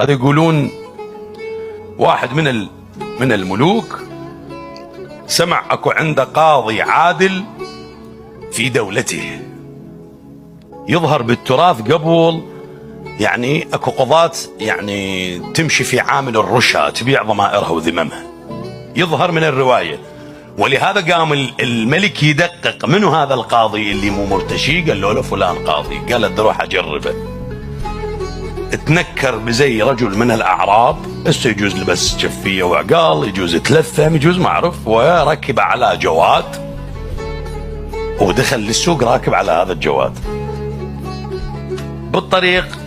هذا يقولون واحد من الملوك سمع اكو عنده قاضي عادل في دولته، يظهر بالتراث قبل يعني اكو قضاة يعني تمشي في عامل الرشا تبيع ضمائرها وذممها، يظهر من الرواية. ولهذا قام الملك يدقق منو هذا القاضي اللي مو مرتشي، قال له فلان قاضي، قال له اروح اجربه. تنكر بزي رجل من الاعراب، هسه يجوز لبس شفيه وعقال، يجوز تلثم، يجوز ما اعرف، وركب على جواد ودخل للسوق راكب على هذا الجواد. بالطريق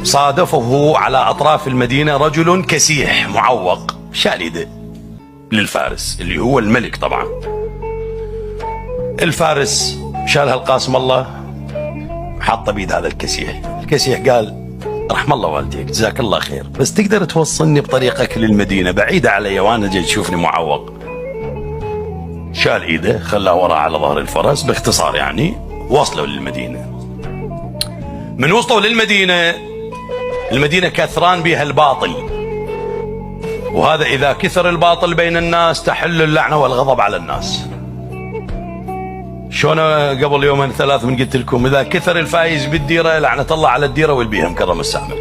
صادفه على اطراف المدينه رجل كسيح معوق شال يده للفارس اللي هو الملك. طبعا الفارس شالها القاسم الله حاطه بيد هذا الكسيح. الكسيح قال رحم الله والديك جزاك الله خير، بس تقدر توصلني بطريقك للمدينه، بعيده علي وانا جاي تشوفني معوق. شال ايده خلاه وراه على ظهر الفرس، باختصار يعني وصلوا للمدينه. من وصلوا للمدينه، المدينه كثران بها الباطل، وهذا اذا كثر الباطل بين الناس تحل اللعنه والغضب على الناس. شلون قبل يومين ثلاث من قلت لكم اذا كثر الفايز بالديره لعنه الله على الديره والبيها مكرم السامع،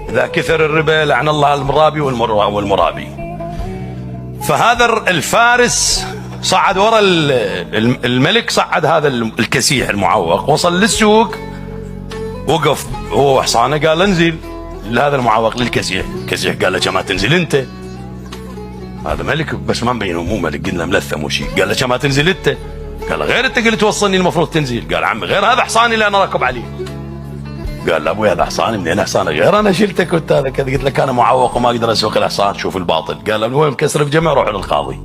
اذا كثر الربا لعن الله على المرابي والمرابي. فهذا الفارس صعد ورا الملك، صعد هذا الكسيح المعوق، وصل للسوق، وقف هو وحصانه، قال انزل لهذا المعوق للكسيح. الكسيح قال له ما تنزل انت، هذا ملك بس ما مبينه مو ملك، قلنا ملثم وشي. قال له ما تنزل انت، قال غير انت قلت توصلني المفروض تنزل. قال عمي غير هذا حصاني اللي انا راكب عليه. قال له ابوي هذا حصاني، منين حصانك؟ غير انا شلتك وانت هذا كذا، قلت لك انا معوق وما اقدر اسوق الحصان، شوف الباطل. قال له المهم كسر في جمع روحوا للقاضي.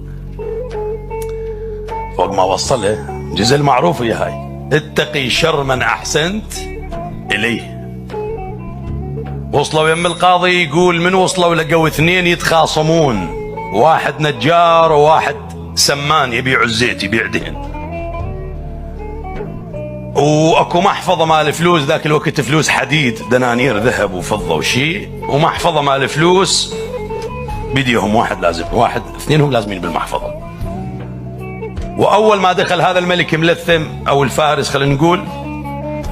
فوق ما وصله جزء المعروف يا هاي، اتقي شر من احسنت اليه. وصلوا يم القاضي، يقول من وصلوا لقوا اثنين يتخاصمون، واحد نجار وواحد سمان يبيع الزيت يبيع دهن، واكو محفظه مال فلوس، ذاك الوقت فلوس حديد دنانير ذهب وفضه وشيء، ومحفظه مال فلوس بديهم، واحد اثنينهم لازمين بالمحفظه. واول ما دخل هذا الملك ملثم او الفارس خلينا نقول،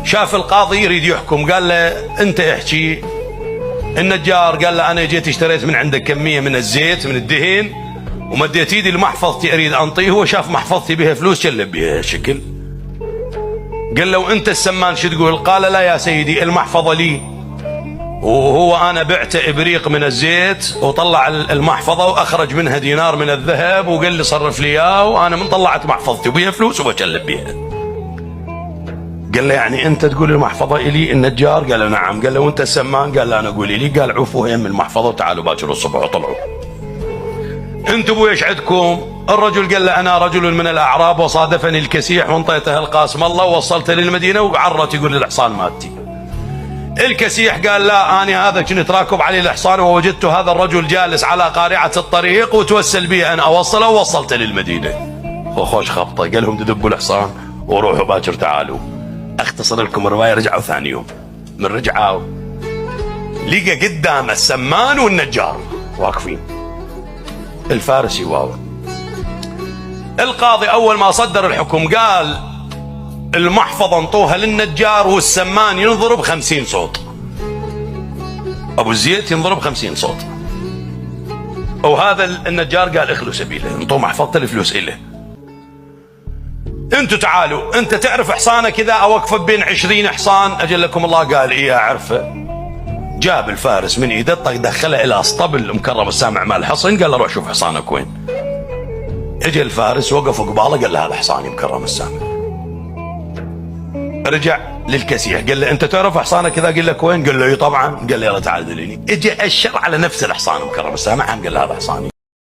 شاف القاضي يريد يحكم، قال له انت احكي. النجار قال له انا جيت اشتريت من عندك كميه من الزيت من الدهن ومديت ايدي لمحفظتي اريد انطيه. هو شاف محفظتي بها فلوس شلب بها شكل. قال له وانت السمان شو تقول؟ قال لا يا سيدي المحفظه لي، وهو انا بعت ابريق من الزيت وطلع المحفظه واخرج منها دينار من الذهب وقال لي صرف لي اياه، وانا من طلعت محفظتي وبيها فلوس وبشلب بيها. قال له يعني انت تقول المحفظه الي؟ النجار قال له نعم. قال له وانت السمان؟ قال له انا اقول لي. قال عوفوا يم المحفظه وتعالوا باكر الصبح وطلعوا. انتم ابوي ايش عندكم؟ الرجل قال له انا رجل من الاعراب وصادفني الكسيح وانطيته القاسم الله ووصلته للمدينه وعرت يقول الحصان مالتي. الكسيح قال لا انا هذا كنت راكب عليه الحصان ووجدت هذا الرجل جالس على قارعه الطريق وتوسل بي انا اوصله ووصلته للمدينه. خوش خبطه. قال لهم تدبوا الحصان وروحوا باكر تعالوا. اختصر لكم الروايه. رجعوا ثاني يوم، من رجعوا لقى قدام السمان والنجار واقفين. الفارس يواوا. القاضي اول ما صدر الحكم قال المحفظه انطوها للنجار والسمان ينضرب 50 صوت، ابو الزيت ينضرب 50 صوت، وهذا النجار قال اخلوا سبيله انطوا محفظته الفلوس اله. انتوا تعالوا، انت تعرف حصانك اذا اوقفه بين 20 حصان؟ اجل لكم الله. قال ايه اعرفه. جاب الفارس من ايده دخله الى اسطبل مكرم السامع مال الحصن، قال له روح شوف حصانك وين. اجى الفارس وقف قباله قال له هذا حصاني مكرم السامع. رجع للكسيح قال له انت تعرف حصانك اذا؟ قال لك وين؟ قال له اي طبعا. قال له يلا تعال دليني. اجى اشر على نفس الحصان مكرم السامع، قال له هذا حصاني.